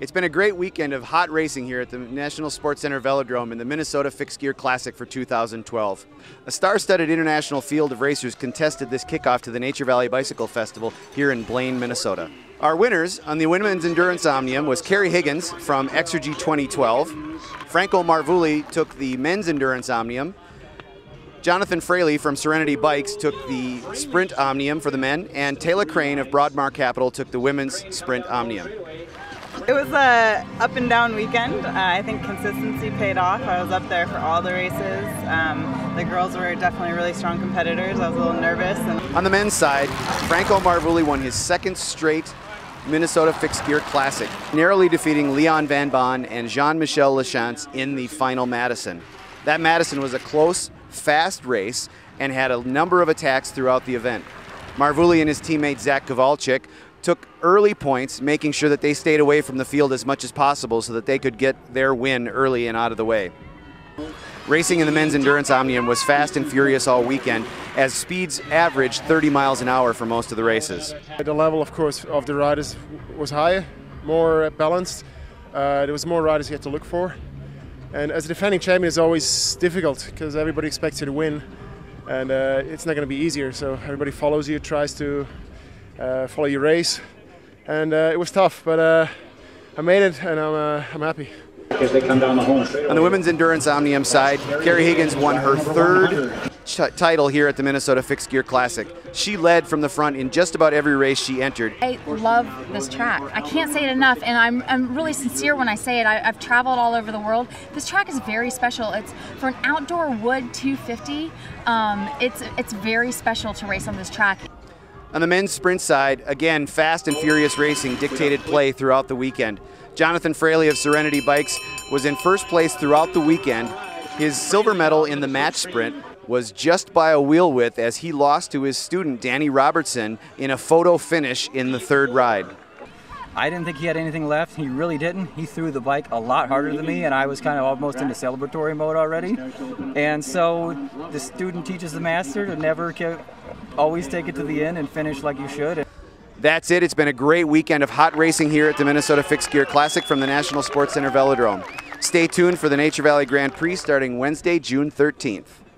It's been a great weekend of hot racing here at the National Sports Center Velodrome in the Minnesota Fixed Gear Classic for 2012. A star-studded international field of racers contested this kickoff to the Nature Valley Bicycle Festival here in Blaine, Minnesota. Our winners on the Women's Endurance Omnium was Carrie Higgins from Exergy 2012. Franco Marvuli took the Men's Endurance Omnium. Jonathan Fraley from Serenity Bikes took the Sprint Omnium for the men, and Taylor Crane of Broadmark Capital took the Women's Sprint Omnium. It was a up and down weekend. I think consistency paid off. I was up there for all the races. The girls were definitely really strong competitors. I was a little nervous. On the men's side, Franco Marvuli won his second straight Minnesota Fixed Gear Classic, narrowly defeating Leon Van Bon and Jean-Michel Lachance in the final Madison. That Madison was a close, fast race and had a number of attacks throughout the event. Marvuli and his teammate Zach Kowalczyk took early points, making sure that they stayed away from the field as much as possible so that they could get their win early and out of the way. Racing in the Men's Endurance Omnium was fast and furious all weekend, as speeds averaged 30 miles an hour for most of the races. The level, of course, of the riders was higher, more balanced. There was more riders you had to look for. And as a defending champion, it's always difficult because everybody expects you to win, and it's not going to be easier. So everybody follows you, tries to follow your race, and it was tough, but I made it, and I'm happy. As they come down the home. On the Women's Endurance Omnium side, Carrie Higgins won her third title here at the Minnesota Fixed Gear Classic. She led from the front in just about every race she entered. I love this track. I can't say it enough, and I'm really sincere when I say it. I've traveled all over the world. This track is very special. It's for an outdoor wood 250. It's very special to race on this track. On the men's sprint side, again, fast and furious racing dictated play throughout the weekend. Jonathan Fraley of Serenity Bikes was in first place throughout the weekend. His silver medal in the match sprint was just by a wheel width as he lost to his student Danny Robertson in a photo finish in the third ride. I didn't think he had anything left. He really didn't. He threw the bike a lot harder than me, and I was kind of almost into celebratory mode already. And so the student teaches the master to never always take it to the end and finish like you should. That's it. It's been a great weekend of hot racing here at the Minnesota Fixed Gear Classic from the National Sports Center Velodrome. Stay tuned for the Nature Valley Grand Prix starting Wednesday, June 13th.